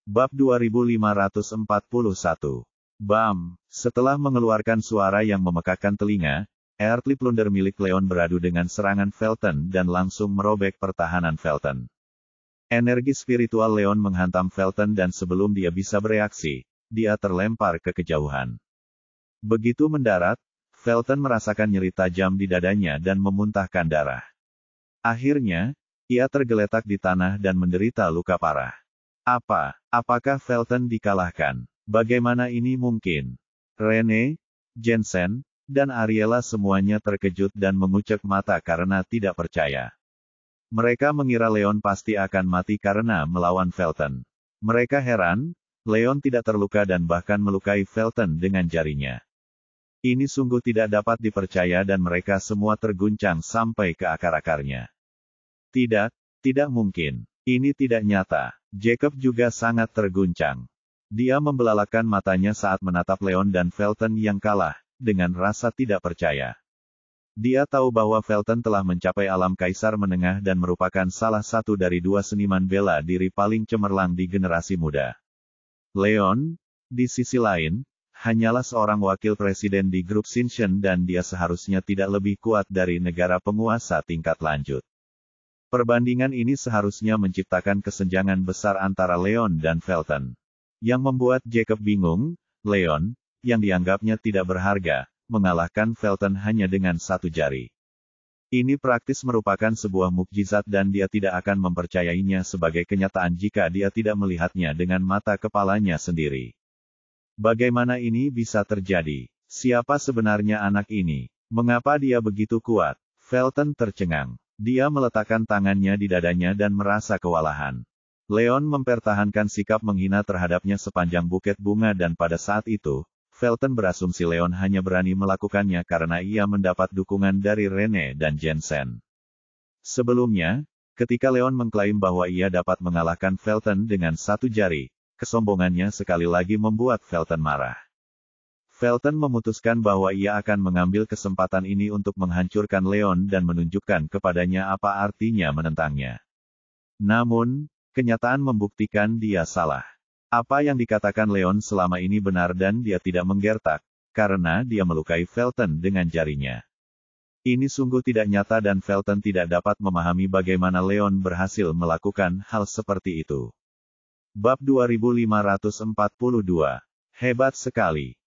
Bab 2541. Bam! Setelah mengeluarkan suara yang memekakkan telinga, Earthly Plunder milik Leon beradu dengan serangan Felton dan langsung merobek pertahanan Felton. Energi spiritual Leon menghantam Felton dan sebelum dia bisa bereaksi, dia terlempar ke kejauhan. Begitu mendarat, Felton merasakan nyeri tajam di dadanya dan memuntahkan darah. Akhirnya, ia tergeletak di tanah dan menderita luka parah. Apakah Felton dikalahkan? Bagaimana ini mungkin? Rene, Jensen, dan Ariela semuanya terkejut dan mengucek mata karena tidak percaya. Mereka mengira Leon pasti akan mati karena melawan Felton. Mereka heran, Leon tidak terluka dan bahkan melukai Felton dengan jarinya. Ini sungguh tidak dapat dipercaya dan mereka semua terguncang sampai ke akar-akarnya. Tidak mungkin. Ini tidak nyata. Jacob juga sangat terguncang. Dia membelalakan matanya saat menatap Leon dan Felton yang kalah, dengan rasa tidak percaya. Dia tahu bahwa Felton telah mencapai alam kaisar menengah dan merupakan salah satu dari dua seniman bela diri paling cemerlang di generasi muda. Leon, di sisi lain, hanyalah seorang wakil presiden di grup Shinshen dan dia seharusnya tidak lebih kuat dari negara penguasa tingkat lanjut. Perbandingan ini seharusnya menciptakan kesenjangan besar antara Leon dan Felton. Yang membuat Jacob bingung, Leon, yang dianggapnya tidak berharga, mengalahkan Felton hanya dengan satu jari. Ini praktis merupakan sebuah mukjizat dan dia tidak akan mempercayainya sebagai kenyataan jika dia tidak melihatnya dengan mata kepalanya sendiri. Bagaimana ini bisa terjadi? Siapa sebenarnya anak ini? Mengapa dia begitu kuat? Felton tercengang. Dia meletakkan tangannya di dadanya dan merasa kewalahan. Leon mempertahankan sikap menghina terhadapnya sepanjang buket bunga dan pada saat itu, Felton berasumsi Leon hanya berani melakukannya karena ia mendapat dukungan dari Rene dan Jensen. Sebelumnya, ketika Leon mengklaim bahwa ia dapat mengalahkan Felton dengan satu jari, kesombongannya sekali lagi membuat Felton marah. Felton memutuskan bahwa ia akan mengambil kesempatan ini untuk menghancurkan Leon dan menunjukkan kepadanya apa artinya menentangnya. Namun, kenyataan membuktikan dia salah. Apa yang dikatakan Leon selama ini benar dan dia tidak menggertak, karena dia melukai Felton dengan jarinya. Ini sungguh tidak nyata dan Felton tidak dapat memahami bagaimana Leon berhasil melakukan hal seperti itu. Bab 2542. Hebat sekali.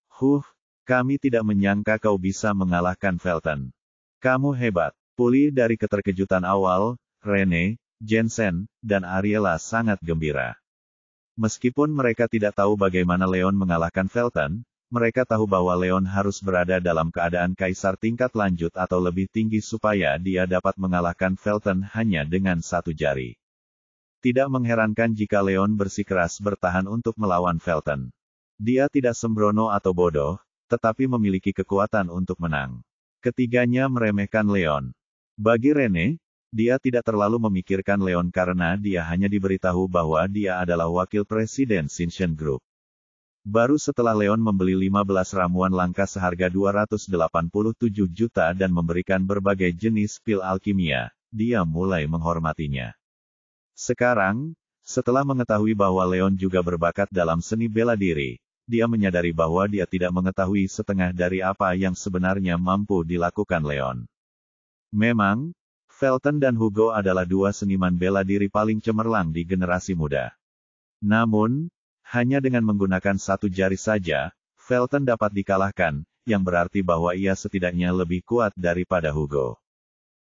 Kami tidak menyangka kau bisa mengalahkan Felton. Kamu hebat. Pulih dari keterkejutan awal, Rene, Jensen, dan Ariela sangat gembira. Meskipun mereka tidak tahu bagaimana Leon mengalahkan Felton, mereka tahu bahwa Leon harus berada dalam keadaan kaisar tingkat lanjut atau lebih tinggi supaya dia dapat mengalahkan Felton hanya dengan satu jari. Tidak mengherankan jika Leon bersikeras bertahan untuk melawan Felton. Dia tidak sembrono atau bodoh, tetapi memiliki kekuatan untuk menang. Ketiganya meremehkan Leon. Bagi Rene, dia tidak terlalu memikirkan Leon karena dia hanya diberitahu bahwa dia adalah wakil presiden Shinshen Group. Baru setelah Leon membeli 15 ramuan langka seharga 287 juta dan memberikan berbagai jenis pil alkimia, dia mulai menghormatinya. Sekarang, setelah mengetahui bahwa Leon juga berbakat dalam seni bela diri, dia menyadari bahwa dia tidak mengetahui setengah dari apa yang sebenarnya mampu dilakukan Leon. Memang, Felton dan Hugo adalah dua seniman bela diri paling cemerlang di generasi muda. Namun, hanya dengan menggunakan satu jari saja, Felton dapat dikalahkan, yang berarti bahwa ia setidaknya lebih kuat daripada Hugo.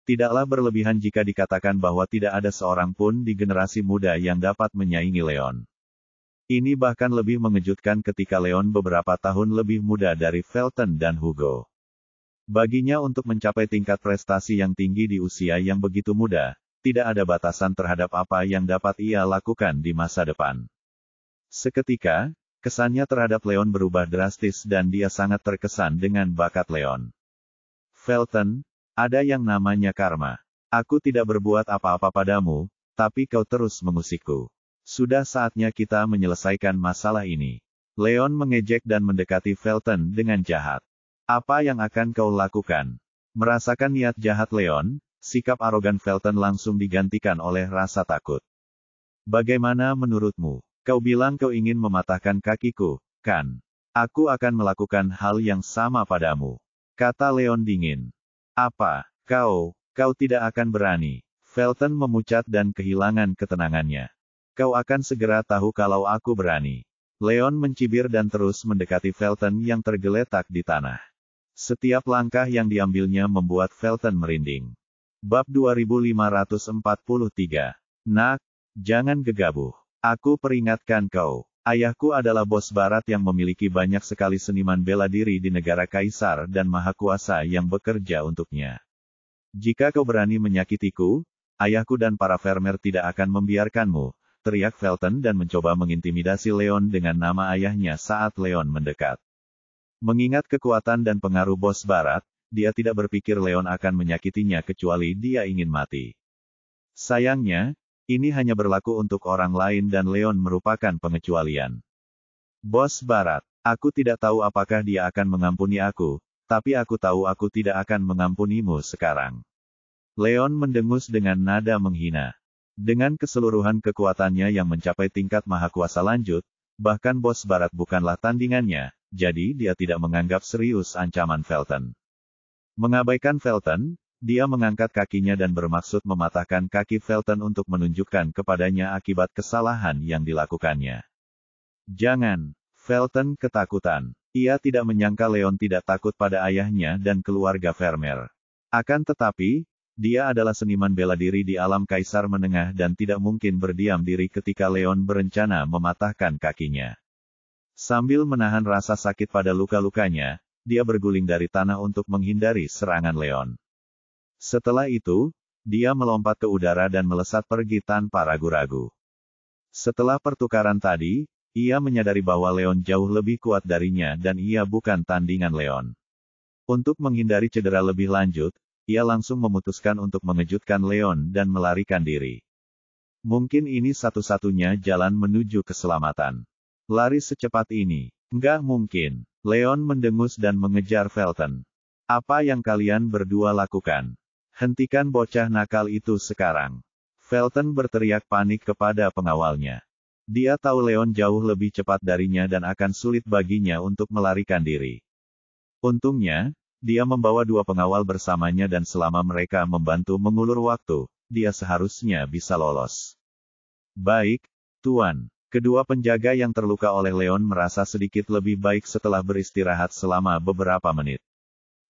Tidaklah berlebihan jika dikatakan bahwa tidak ada seorang pun di generasi muda yang dapat menyaingi Leon. Ini bahkan lebih mengejutkan ketika Leon beberapa tahun lebih muda dari Felton dan Hugo. Baginya untuk mencapai tingkat prestasi yang tinggi di usia yang begitu muda, tidak ada batasan terhadap apa yang dapat ia lakukan di masa depan. Seketika, kesannya terhadap Leon berubah drastis dan dia sangat terkesan dengan bakat Leon. Felton, ada yang namanya karma. Aku tidak berbuat apa-apa padamu, tapi kau terus mengusikku. Sudah saatnya kita menyelesaikan masalah ini. Leon mengejek dan mendekati Felton dengan jahat. Apa yang akan kau lakukan? Merasakan niat jahat Leon, sikap arogan Felton langsung digantikan oleh rasa takut. Bagaimana menurutmu? Kau bilang kau ingin mematahkan kakiku, kan? Aku akan melakukan hal yang sama padamu, kata Leon dingin. Apa? Kau tidak akan berani. Felton memucat dan kehilangan ketenangannya. Kau akan segera tahu kalau aku berani. Leon mencibir dan terus mendekati Felton yang tergeletak di tanah. Setiap langkah yang diambilnya membuat Felton merinding. Bab 2543. Nak, jangan gegabah. Aku peringatkan kau. Ayahku adalah bos barat yang memiliki banyak sekali seniman bela diri di negara kaisar dan mahakuasa yang bekerja untuknya. Jika kau berani menyakitiku, ayahku dan para Vermeer tidak akan membiarkanmu, teriak Felton dan mencoba mengintimidasi Leon dengan nama ayahnya saat Leon mendekat. Mengingat kekuatan dan pengaruh bos barat, dia tidak berpikir Leon akan menyakitinya kecuali dia ingin mati. Sayangnya, ini hanya berlaku untuk orang lain dan Leon merupakan pengecualian. Bos barat, aku tidak tahu apakah dia akan mengampuni aku, tapi aku tahu aku tidak akan mengampunimu sekarang. Leon mendengus dengan nada menghina. Dengan keseluruhan kekuatannya yang mencapai tingkat mahakuasa lanjut, bahkan bos barat bukanlah tandingannya, jadi dia tidak menganggap serius ancaman Felton. Mengabaikan Felton, dia mengangkat kakinya dan bermaksud mematahkan kaki Felton untuk menunjukkan kepadanya akibat kesalahan yang dilakukannya. Jangan, Felton ketakutan. Ia tidak menyangka Leon tidak takut pada ayahnya dan keluarga Vermeer. Akan tetapi, dia adalah seniman bela diri di alam kaisar menengah dan tidak mungkin berdiam diri ketika Leon berencana mematahkan kakinya. Sambil menahan rasa sakit pada luka-lukanya, dia berguling dari tanah untuk menghindari serangan Leon. Setelah itu, dia melompat ke udara dan melesat pergi tanpa ragu-ragu. Setelah pertukaran tadi, ia menyadari bahwa Leon jauh lebih kuat darinya dan ia bukan tandingan Leon. Untuk menghindari cedera lebih lanjut, ia langsung memutuskan untuk mengejutkan Leon dan melarikan diri. Mungkin ini satu-satunya jalan menuju keselamatan. Lari secepat ini. Nggak mungkin. Leon mendengus dan mengejar Felton. Apa yang kalian berdua lakukan? Hentikan bocah nakal itu sekarang. Felton berteriak panik kepada pengawalnya. Dia tahu Leon jauh lebih cepat darinya dan akan sulit baginya untuk melarikan diri. Untungnya, dia membawa 2 pengawal bersamanya dan selama mereka membantu mengulur waktu, dia seharusnya bisa lolos. Baik, Tuan. Kedua penjaga yang terluka oleh Leon merasa sedikit lebih baik setelah beristirahat selama beberapa menit.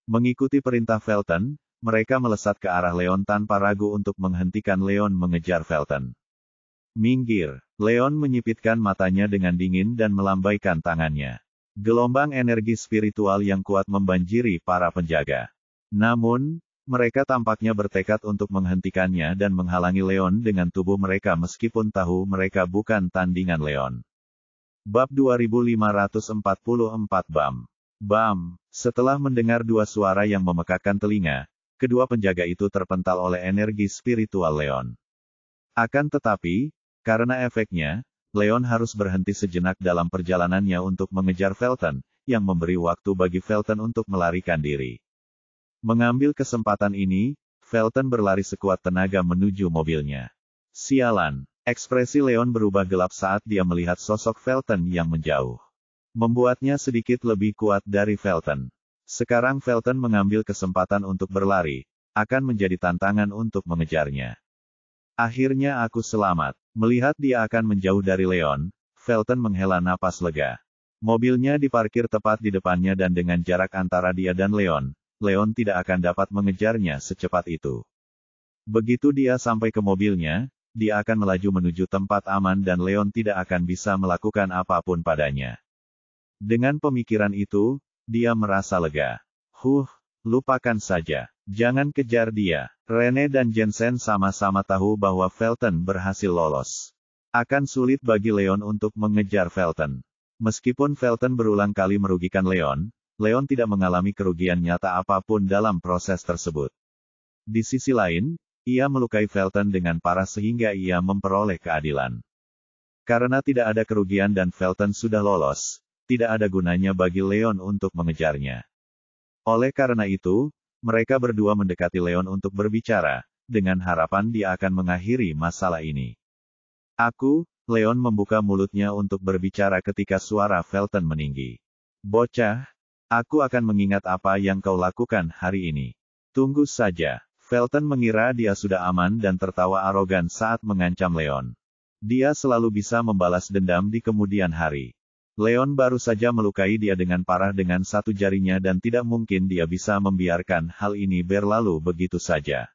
Mengikuti perintah Felton, mereka melesat ke arah Leon tanpa ragu untuk menghentikan Leon mengejar Felton. Minggir. Leon menyipitkan matanya dengan dingin dan melambaikan tangannya. Gelombang energi spiritual yang kuat membanjiri para penjaga. Namun, mereka tampaknya bertekad untuk menghentikannya dan menghalangi Leon dengan tubuh mereka meskipun tahu mereka bukan tandingan Leon. Bab 2544 BAM. BAM. Setelah mendengar 2 suara yang memekakkan telinga, kedua penjaga itu terpental oleh energi spiritual Leon. Akan tetapi, karena efeknya, Leon harus berhenti sejenak dalam perjalanannya untuk mengejar Felton, yang memberi waktu bagi Felton untuk melarikan diri. Mengambil kesempatan ini, Felton berlari sekuat tenaga menuju mobilnya. Sialan, ekspresi Leon berubah gelap saat dia melihat sosok Felton yang menjauh. Membuatnya sedikit lebih kuat dari Felton. Sekarang Felton mengambil kesempatan untuk berlari, akan menjadi tantangan untuk mengejarnya. Akhirnya aku selamat. Melihat dia akan menjauh dari Leon, Felton menghela napas lega. Mobilnya diparkir tepat di depannya dan dengan jarak antara dia dan Leon tidak akan dapat mengejarnya secepat itu. Begitu dia sampai ke mobilnya, dia akan melaju menuju tempat aman dan Leon tidak akan bisa melakukan apapun padanya. Dengan pemikiran itu, dia merasa lega. Lupakan saja. Jangan kejar dia. Rene dan Jensen sama-sama tahu bahwa Felton berhasil lolos. Akan sulit bagi Leon untuk mengejar Felton. Meskipun Felton berulang kali merugikan Leon tidak mengalami kerugian nyata apapun dalam proses tersebut. Di sisi lain, ia melukai Felton dengan parah sehingga ia memperoleh keadilan. Karena tidak ada kerugian dan Felton sudah lolos, tidak ada gunanya bagi Leon untuk mengejarnya. Oleh karena itu, mereka berdua mendekati Leon untuk berbicara, dengan harapan dia akan mengakhiri masalah ini. Aku Leon membuka mulutnya untuk berbicara ketika suara Felton meninggi. Bocah, aku akan mengingat apa yang kau lakukan hari ini. Tunggu saja. Felton mengira dia sudah aman dan tertawa arogan saat mengancam Leon. Dia selalu bisa membalas dendam di kemudian hari. Leon baru saja melukai dia dengan parah dengan satu jarinya dan tidak mungkin dia bisa membiarkan hal ini berlalu begitu saja.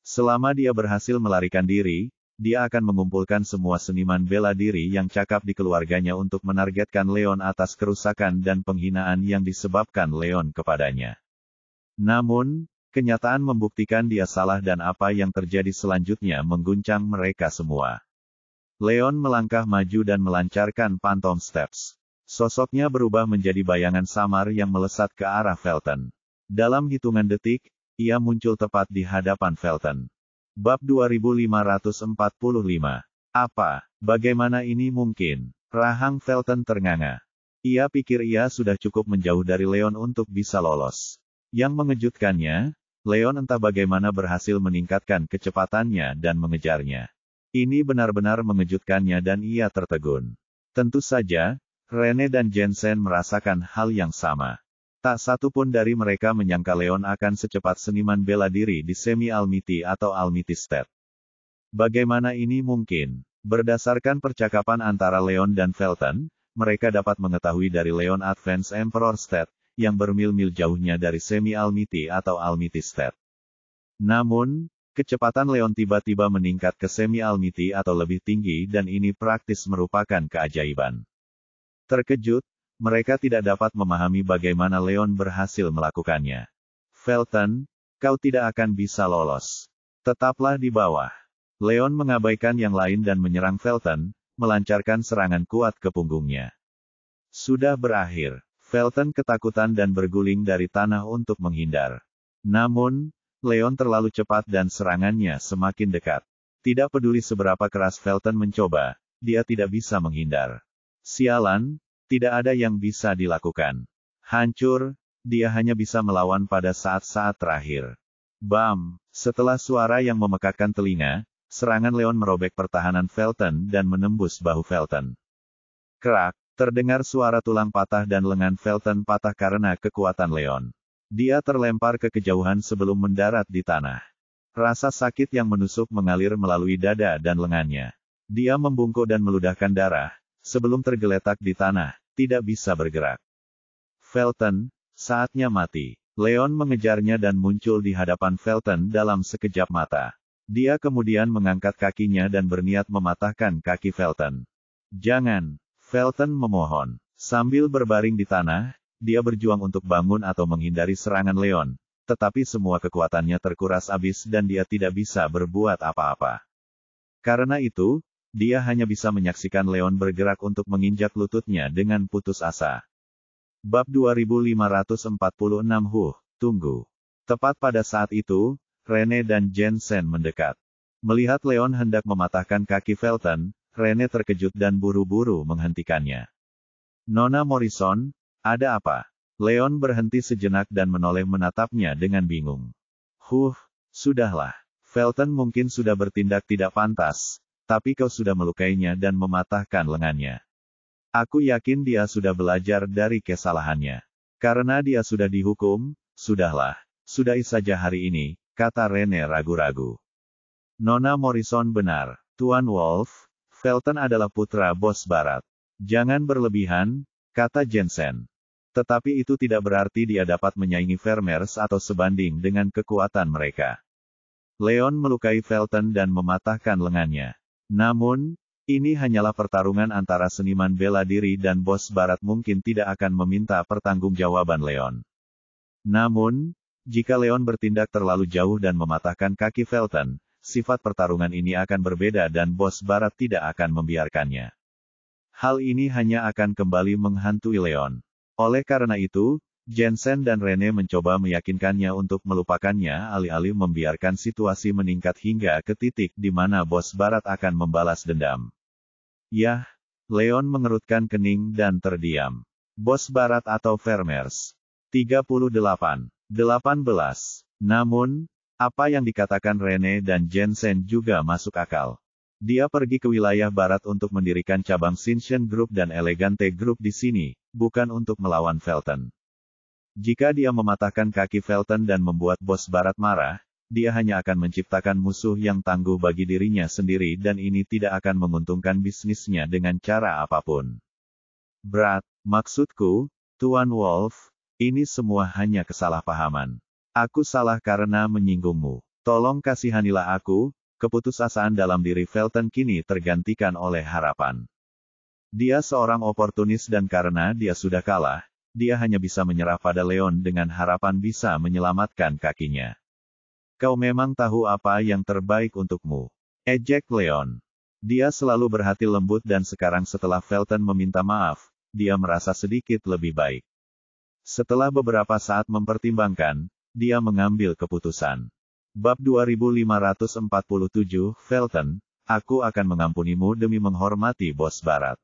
Selama dia berhasil melarikan diri, dia akan mengumpulkan semua seniman bela diri yang cakap di keluarganya untuk menargetkan Leon atas kerusakan dan penghinaan yang disebabkan Leon kepadanya. Namun, kenyataan membuktikan dia salah dan apa yang terjadi selanjutnya mengguncang mereka semua. Leon melangkah maju dan melancarkan Phantom Steps. Sosoknya berubah menjadi bayangan samar yang melesat ke arah Felton. Dalam hitungan detik, ia muncul tepat di hadapan Felton. Bab 2545. Apa? Bagaimana ini mungkin? Rahang Felton ternganga. Ia pikir ia sudah cukup menjauh dari Leon untuk bisa lolos. Yang mengejutkannya, Leon entah bagaimana berhasil meningkatkan kecepatannya dan mengejarnya. Ini benar-benar mengejutkannya dan ia tertegun. Tentu saja, Rene dan Jensen merasakan hal yang sama. Tak satu pun dari mereka menyangka Leon akan secepat seniman bela diri di Semi-Almighty atau Almighty State. Bagaimana ini mungkin? Berdasarkan percakapan antara Leon dan Felton, mereka dapat mengetahui dari Leon Advance Emperor State, yang bermil-mil jauhnya dari Semi-Almighty atau Almighty State. Namun, kecepatan Leon tiba-tiba meningkat ke Semi-Almighty atau lebih tinggi dan ini praktis merupakan keajaiban. Terkejut, mereka tidak dapat memahami bagaimana Leon berhasil melakukannya. Felton, kau tidak akan bisa lolos. Tetaplah di bawah. Leon mengabaikan yang lain dan menyerang Felton, melancarkan serangan kuat ke punggungnya. Sudah berakhir. Felton ketakutan dan berguling dari tanah untuk menghindar. Namun, Leon terlalu cepat dan serangannya semakin dekat. Tidak peduli seberapa keras Felton mencoba, dia tidak bisa menghindar. Sialan, tidak ada yang bisa dilakukan. Hancur, dia hanya bisa melawan pada saat-saat terakhir. Bam! Setelah suara yang memekakkan telinga, serangan Leon merobek pertahanan Felton dan menembus bahu Felton. Krak! Terdengar suara tulang patah dan lengan Felton patah karena kekuatan Leon. Dia terlempar ke kejauhan sebelum mendarat di tanah. Rasa sakit yang menusuk mengalir melalui dada dan lengannya. Dia membungkuk dan meludahkan darah, sebelum tergeletak di tanah, tidak bisa bergerak. Felton, saatnya mati. Leon mengejarnya dan muncul di hadapan Felton dalam sekejap mata. Dia kemudian mengangkat kakinya dan berniat mematahkan kaki Felton. Jangan, Felton memohon. Sambil berbaring di tanah, dia berjuang untuk bangun atau menghindari serangan Leon, tetapi semua kekuatannya terkuras habis dan dia tidak bisa berbuat apa-apa. Karena itu, dia hanya bisa menyaksikan Leon bergerak untuk menginjak lututnya dengan putus asa. Bab 2546. Tunggu. Tepat pada saat itu, Rene dan Jensen mendekat. Melihat Leon hendak mematahkan kaki Felton, Rene terkejut dan buru-buru menghentikannya. Nona Morrison, ada apa? Leon berhenti sejenak dan menoleh menatapnya dengan bingung. Sudahlah. Felton mungkin sudah bertindak tidak pantas, tapi kau sudah melukainya dan mematahkan lengannya. Aku yakin dia sudah belajar dari kesalahannya. Karena dia sudah dihukum, sudahlah. Sudahi saja hari ini, kata Rene ragu-ragu. Nona Morrison benar, Tuan Wolf. Felton adalah putra bos barat. Jangan berlebihan, kata Jensen. Tetapi itu tidak berarti dia dapat menyaingi Vermeers atau sebanding dengan kekuatan mereka. Leon melukai Felton dan mematahkan lengannya. Namun, ini hanyalah pertarungan antara seniman bela diri dan bos barat mungkin tidak akan meminta pertanggungjawaban Leon. Namun, jika Leon bertindak terlalu jauh dan mematahkan kaki Felton, sifat pertarungan ini akan berbeda dan bos barat tidak akan membiarkannya. Hal ini hanya akan kembali menghantui Leon. Oleh karena itu, Jensen dan Rene mencoba meyakinkannya untuk melupakannya alih-alih membiarkan situasi meningkat hingga ke titik di mana bos barat akan membalas dendam. Yah, Leon mengerutkan kening dan terdiam. Bos barat atau Vermeers. 38. 18. Namun, apa yang dikatakan Rene dan Jensen juga masuk akal. Dia pergi ke wilayah barat untuk mendirikan cabang Shinshin Group dan Elegante Group di sini, bukan untuk melawan Felton. Jika dia mematahkan kaki Felton dan membuat bos barat marah, dia hanya akan menciptakan musuh yang tangguh bagi dirinya sendiri dan ini tidak akan menguntungkan bisnisnya dengan cara apapun. Berat, maksudku, Tuan Wolf, ini semua hanya kesalahpahaman. Aku salah karena menyinggungmu. Tolong kasihanilah aku. Keputusasaan dalam diri Felton kini tergantikan oleh harapan. Dia seorang oportunis dan karena dia sudah kalah, dia hanya bisa menyerah pada Leon dengan harapan bisa menyelamatkan kakinya. Kau memang tahu apa yang terbaik untukmu. Ejek Leon. Dia selalu berhati lembut dan sekarang setelah Felton meminta maaf, dia merasa sedikit lebih baik. Setelah beberapa saat mempertimbangkan, dia mengambil keputusan. Bab 2547, Felton, aku akan mengampunimu demi menghormati bos barat.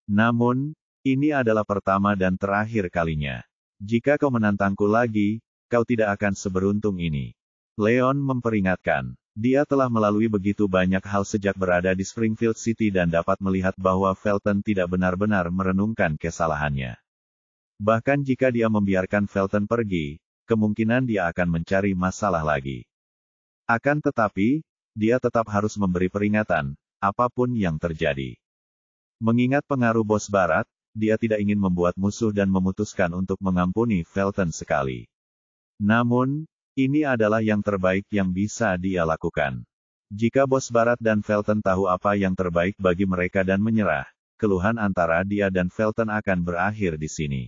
Namun, ini adalah pertama dan terakhir kalinya. Jika kau menantangku lagi, kau tidak akan seberuntung ini. Leon memperingatkan. Dia telah melalui begitu banyak hal sejak berada di Springfield City dan dapat melihat bahwa Felton tidak benar-benar merenungkan kesalahannya. Bahkan jika dia membiarkan Felton pergi, kemungkinan dia akan mencari masalah lagi. Akan tetapi, dia tetap harus memberi peringatan, apapun yang terjadi. Mengingat pengaruh bos barat, dia tidak ingin membuat musuh dan memutuskan untuk mengampuni Felton sekali. Namun, ini adalah yang terbaik yang bisa dia lakukan. Jika bos barat dan Felton tahu apa yang terbaik bagi mereka dan menyerah, keluhan antara dia dan Felton akan berakhir di sini.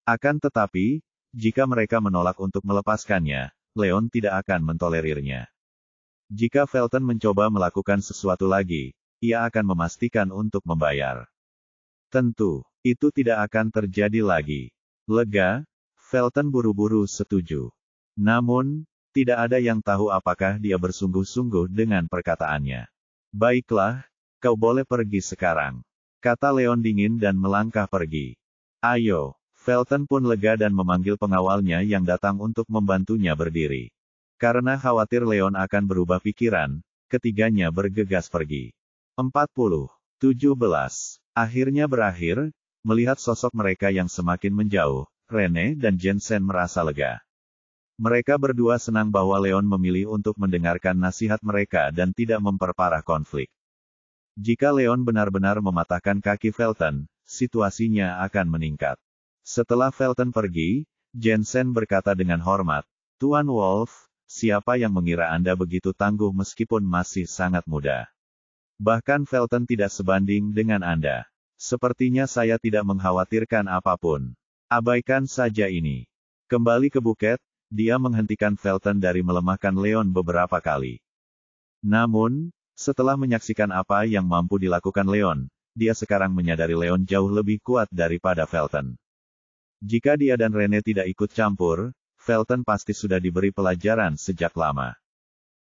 Akan tetapi, jika mereka menolak untuk melepaskannya, Leon tidak akan mentolerirnya. Jika Felton mencoba melakukan sesuatu lagi, ia akan memastikan untuk membayar. Tentu, itu tidak akan terjadi lagi. Lega, Felton buru-buru setuju. Namun, tidak ada yang tahu apakah dia bersungguh-sungguh dengan perkataannya. Baiklah, kau boleh pergi sekarang, kata Leon dingin dan melangkah pergi. Ayo. Felton pun lega dan memanggil pengawalnya yang datang untuk membantunya berdiri. Karena khawatir Leon akan berubah pikiran, ketiganya bergegas pergi. 17. Akhirnya berakhir, melihat sosok mereka yang semakin menjauh, Rene dan Jensen merasa lega. Mereka berdua senang bahwa Leon memilih untuk mendengarkan nasihat mereka dan tidak memperparah konflik. Jika Leon benar-benar mematahkan kaki Felton, situasinya akan meningkat. Setelah Felton pergi, Jensen berkata dengan hormat, Tuan Wolf, siapa yang mengira Anda begitu tangguh meskipun masih sangat muda? Bahkan Felton tidak sebanding dengan Anda. Sepertinya saya tidak mengkhawatirkan apapun. Abaikan saja ini. Kembali ke buket, dia menghentikan Felton dari melemahkan Leon beberapa kali. Namun, setelah menyaksikan apa yang mampu dilakukan Leon, dia sekarang menyadari Leon jauh lebih kuat daripada Felton. Jika dia dan Rene tidak ikut campur, Felton pasti sudah diberi pelajaran sejak lama.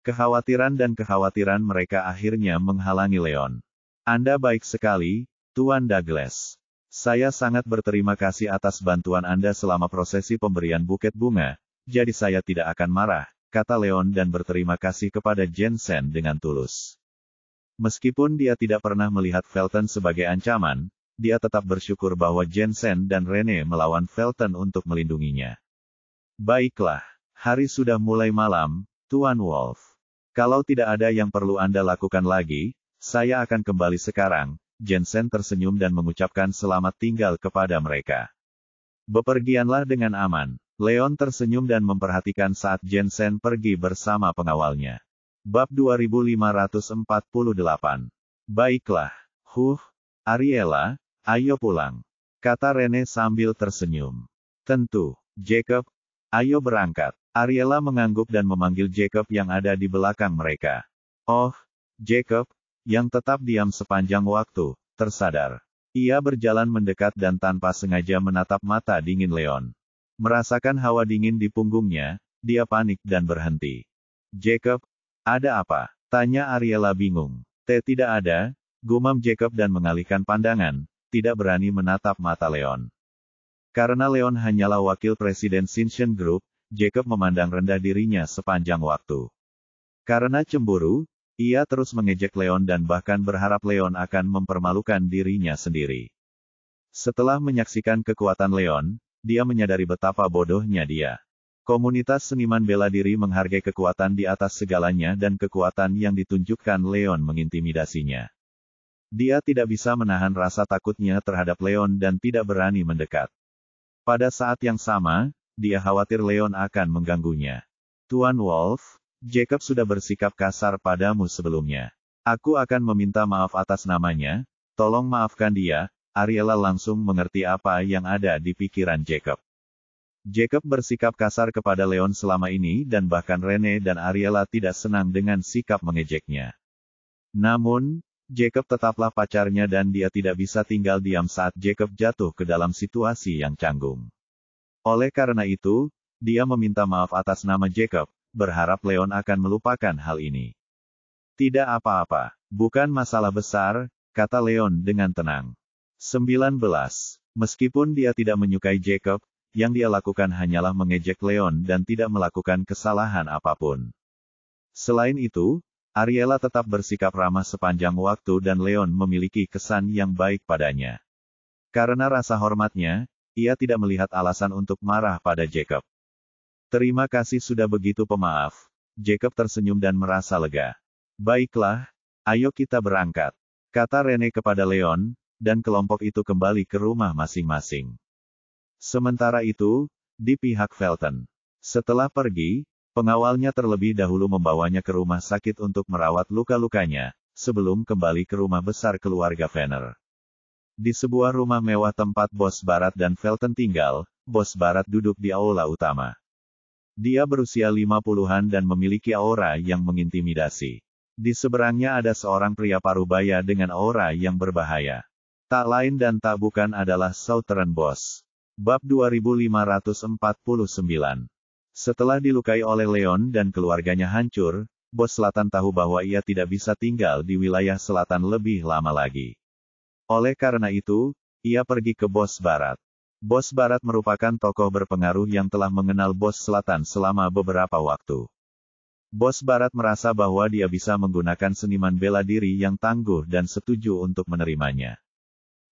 Kekhawatiran mereka akhirnya menghalangi Leon. Anda baik sekali, Tuan Douglas. Saya sangat berterima kasih atas bantuan Anda selama prosesi pemberian buket bunga, jadi saya tidak akan marah, kata Leon dan berterima kasih kepada Jensen dengan tulus. Meskipun dia tidak pernah melihat Felton sebagai ancaman, dia tetap bersyukur bahwa Jensen dan Rene melawan Felton untuk melindunginya. Baiklah, hari sudah mulai malam, Tuan Wolf. Kalau tidak ada yang perlu Anda lakukan lagi, saya akan kembali sekarang. Jensen tersenyum dan mengucapkan selamat tinggal kepada mereka. Bepergianlah dengan aman. Leon tersenyum dan memperhatikan saat Jensen pergi bersama pengawalnya. Bab 2548. Baiklah, Ariela, ayo pulang, kata Rene sambil tersenyum. Tentu, Jacob, ayo berangkat. Ariela mengangguk dan memanggil Jacob yang ada di belakang mereka. Oh, Jacob, yang tetap diam sepanjang waktu, tersadar. Ia berjalan mendekat dan tanpa sengaja menatap mata dingin Leon. Merasakan hawa dingin di punggungnya, dia panik dan berhenti. Jacob, ada apa? Tanya Ariela bingung. Tidak ada, gumam Jacob dan mengalihkan pandangan, tidak berani menatap mata Leon. Karena Leon hanyalah wakil presiden Shinshin Group, Jacob memandang rendah dirinya sepanjang waktu. Karena cemburu, Ia terus mengejek Leon dan bahkan berharap Leon akan mempermalukan dirinya sendiri. Setelah menyaksikan kekuatan Leon, dia menyadari betapa bodohnya dia. Komunitas seniman bela diri menghargai kekuatan di atas segalanya dan kekuatan yang ditunjukkan Leon mengintimidasinya. Dia tidak bisa menahan rasa takutnya terhadap Leon dan tidak berani mendekat. Pada saat yang sama, dia khawatir Leon akan mengganggunya. Tuan Wolf, Jacob sudah bersikap kasar padamu sebelumnya. Aku akan meminta maaf atas namanya, tolong maafkan dia. Ariella langsung mengerti apa yang ada di pikiran Jacob. Jacob bersikap kasar kepada Leon selama ini dan bahkan Rene dan Ariella tidak senang dengan sikap mengejeknya. Namun, Jacob tetaplah pacarnya dan dia tidak bisa tinggal diam saat Jacob jatuh ke dalam situasi yang canggung. Oleh karena itu, dia meminta maaf atas nama Jacob, berharap Leon akan melupakan hal ini. Tidak apa-apa, bukan masalah besar, kata Leon dengan tenang. 19. Meskipun dia tidak menyukai Jacob, yang dia lakukan hanyalah mengejek Leon dan tidak melakukan kesalahan apapun. Selain itu, Ariella tetap bersikap ramah sepanjang waktu dan Leon memiliki kesan yang baik padanya. Karena rasa hormatnya, ia tidak melihat alasan untuk marah pada Jacob. Terima kasih sudah begitu pemaaf. Jacob tersenyum dan merasa lega. Baiklah, ayo kita berangkat, kata Rene kepada Leon, dan kelompok itu kembali ke rumah masing-masing. Sementara itu, di pihak Felton. Setelah pergi, pengawalnya terlebih dahulu membawanya ke rumah sakit untuk merawat luka-lukanya, sebelum kembali ke rumah besar keluarga Venner. Di sebuah rumah mewah tempat Bos Barat dan Felton tinggal, Bos Barat duduk di aula utama. Dia berusia 50-an dan memiliki aura yang mengintimidasi. Di seberangnya ada seorang pria parubaya dengan aura yang berbahaya. Tak lain dan tak bukan adalah Southern Boss. Bab 2549. Setelah dilukai oleh Leon dan keluarganya hancur, Bos Selatan tahu bahwa ia tidak bisa tinggal di wilayah selatan lebih lama lagi. Oleh karena itu, ia pergi ke Bos Barat. Bos Barat merupakan tokoh berpengaruh yang telah mengenal Bos Selatan selama beberapa waktu. Bos Barat merasa bahwa dia bisa menggunakan seniman bela diri yang tangguh dan setuju untuk menerimanya.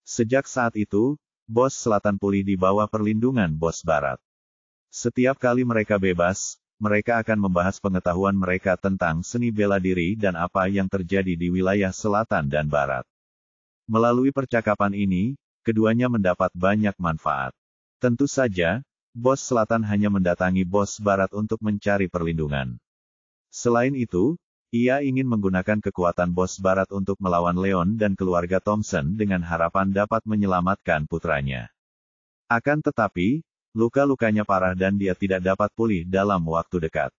Sejak saat itu, Bos Selatan pulih di bawah perlindungan Bos Barat. Setiap kali mereka bebas, mereka akan membahas pengetahuan mereka tentang seni bela diri dan apa yang terjadi di wilayah selatan dan barat. Melalui percakapan ini, keduanya mendapat banyak manfaat. Tentu saja, Bos Selatan hanya mendatangi Bos Barat untuk mencari perlindungan. Selain itu, ia ingin menggunakan kekuatan Bos Barat untuk melawan Leon dan keluarga Thompson dengan harapan dapat menyelamatkan putranya. Akan tetapi, luka-lukanya parah dan dia tidak dapat pulih dalam waktu dekat.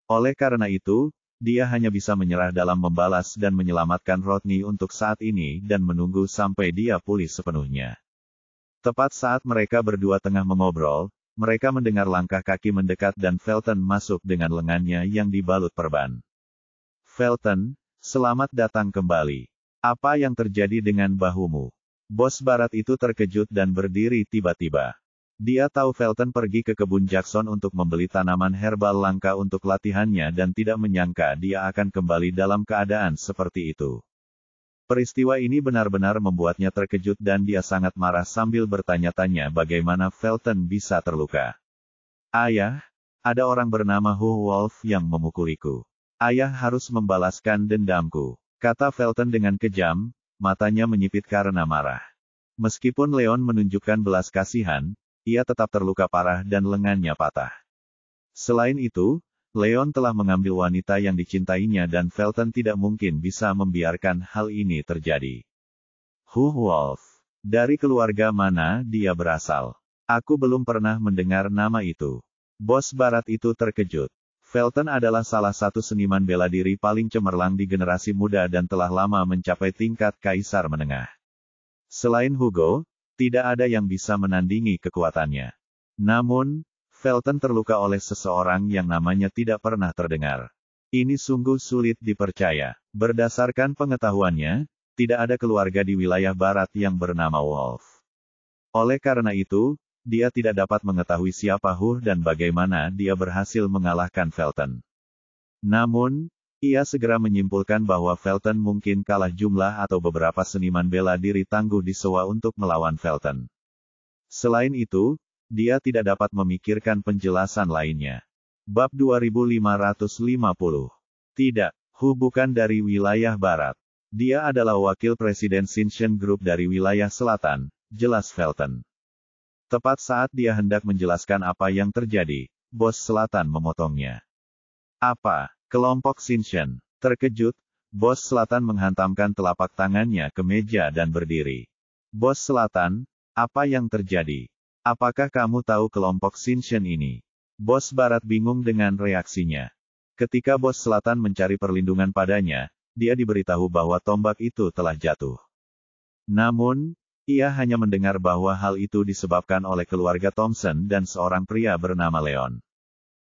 Oleh karena itu, dia hanya bisa menyerah dalam membalas dan menyelamatkan Rodney untuk saat ini dan menunggu sampai dia pulih sepenuhnya. Tepat saat mereka berdua tengah mengobrol, mereka mendengar langkah kaki mendekat dan Felton masuk dengan lengannya yang dibalut perban. Felton, selamat datang kembali. Apa yang terjadi dengan bahumu? Bos Barat itu terkejut dan berdiri tiba-tiba. Dia tahu Felton pergi ke kebun Jackson untuk membeli tanaman herbal langka untuk latihannya dan tidak menyangka dia akan kembali dalam keadaan seperti itu. Peristiwa ini benar-benar membuatnya terkejut dan dia sangat marah sambil bertanya-tanya bagaimana Felton bisa terluka. Ayah, ada orang bernama Hu Wolf yang memukuliku. Ayah harus membalaskan dendamku, kata Felton dengan kejam, matanya menyipit karena marah. Meskipun Leon menunjukkan belas kasihan, ia tetap terluka parah dan lengannya patah. Selain itu, Leon telah mengambil wanita yang dicintainya dan Felton tidak mungkin bisa membiarkan hal ini terjadi. Hu Wolf. Dari keluarga mana dia berasal? Aku belum pernah mendengar nama itu. Bos Barat itu terkejut. Felton adalah salah satu seniman bela diri paling cemerlang di generasi muda dan telah lama mencapai tingkat kaisar menengah. Selain Hugo, tidak ada yang bisa menandingi kekuatannya. Namun, Felton terluka oleh seseorang yang namanya tidak pernah terdengar. Ini sungguh sulit dipercaya. Berdasarkan pengetahuannya, tidak ada keluarga di wilayah barat yang bernama Wolf. Oleh karena itu, dia tidak dapat mengetahui siapa Hu dan bagaimana dia berhasil mengalahkan Felton. Namun, Ia segera menyimpulkan bahwa Felton mungkin kalah jumlah atau beberapa seniman bela diri tangguh disewa untuk melawan Felton. Selain itu, dia tidak dapat memikirkan penjelasan lainnya. Bab 2550. Tidak, Hu bukan dari wilayah barat. Dia adalah wakil presiden Shinshin Group dari wilayah selatan, jelas Felton. Tepat saat dia hendak menjelaskan apa yang terjadi, bos selatan memotongnya. Apa? Kelompok Shinshin. Terkejut, bos selatan menghantamkan telapak tangannya ke meja dan berdiri. Bos selatan, apa yang terjadi? Apakah kamu tahu kelompok Shinshin ini? Bos barat bingung dengan reaksinya. Ketika bos selatan mencari perlindungan padanya, dia diberitahu bahwa tombak itu telah jatuh. Namun, ia hanya mendengar bahwa hal itu disebabkan oleh keluarga Thompson dan seorang pria bernama Leon.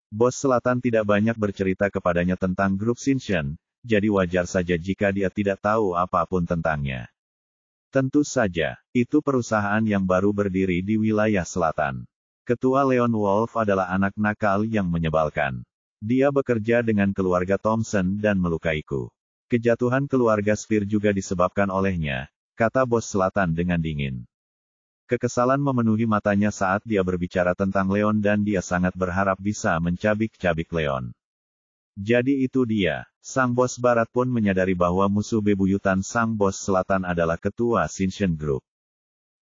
Bos selatan tidak banyak bercerita kepadanya tentang grup Shinshin, jadi wajar saja jika dia tidak tahu apapun tentangnya. Tentu saja, itu perusahaan yang baru berdiri di wilayah selatan. Ketua Leon Wolf adalah anak nakal yang menyebalkan. Dia bekerja dengan keluarga Thompson dan melukaiku. Kejatuhan keluarga Spear juga disebabkan olehnya, kata bos selatan dengan dingin. Kekesalan memenuhi matanya saat dia berbicara tentang Leon dan dia sangat berharap bisa mencabik-cabik Leon. Jadi itu dia, sang bos barat pun menyadari bahwa musuh bebuyutan sang bos selatan adalah ketua Shinshin Group.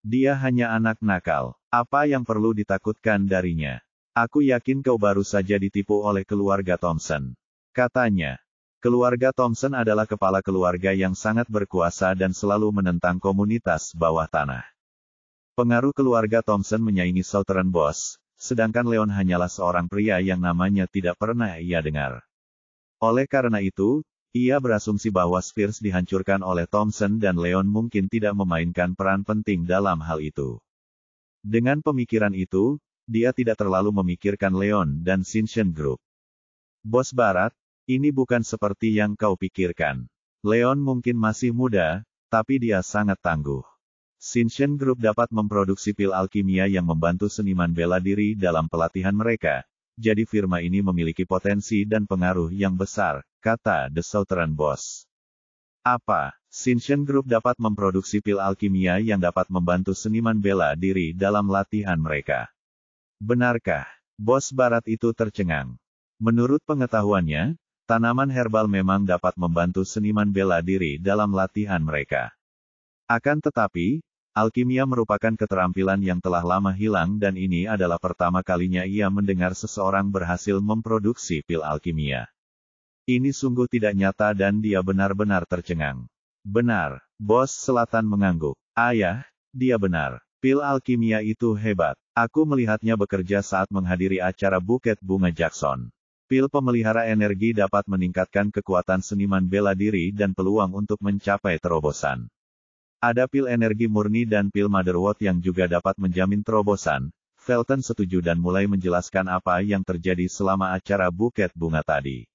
Dia hanya anak nakal, apa yang perlu ditakutkan darinya? Aku yakin kau baru saja ditipu oleh keluarga Thompson. Katanya, keluarga Thompson adalah kepala keluarga yang sangat berkuasa dan selalu menentang komunitas bawah tanah. Pengaruh keluarga Thompson menyaingi Southern Boss, sedangkan Leon hanyalah seorang pria yang namanya tidak pernah ia dengar. Oleh karena itu, ia berasumsi bahwa Spears dihancurkan oleh Thompson dan Leon mungkin tidak memainkan peran penting dalam hal itu. Dengan pemikiran itu, dia tidak terlalu memikirkan Leon dan Shinshin Group. Bos barat, ini bukan seperti yang kau pikirkan. Leon mungkin masih muda, tapi dia sangat tangguh. Shinshin Group dapat memproduksi pil alkimia yang membantu seniman bela diri dalam pelatihan mereka, jadi firma ini memiliki potensi dan pengaruh yang besar, kata The Southern Boss. Apa? Shinshin Group dapat memproduksi pil alkimia yang dapat membantu seniman bela diri dalam latihan mereka. Benarkah? Bos barat itu tercengang. Menurut pengetahuannya, tanaman herbal memang dapat membantu seniman bela diri dalam latihan mereka. Akan tetapi, alkimia merupakan keterampilan yang telah lama hilang dan ini adalah pertama kalinya ia mendengar seseorang berhasil memproduksi pil alkimia. Ini sungguh tidak nyata dan dia benar-benar tercengang. Benar, bos selatan mengangguk. Ayah, dia benar. Pil alkimia itu hebat. Aku melihatnya bekerja saat menghadiri acara Buket Bunga Jackson. Pil pemelihara energi dapat meningkatkan kekuatan seniman bela diri dan peluang untuk mencapai terobosan. Ada pil energi murni dan pil Motherwort yang juga dapat menjamin terobosan. Felton setuju dan mulai menjelaskan apa yang terjadi selama acara Buket Bunga tadi.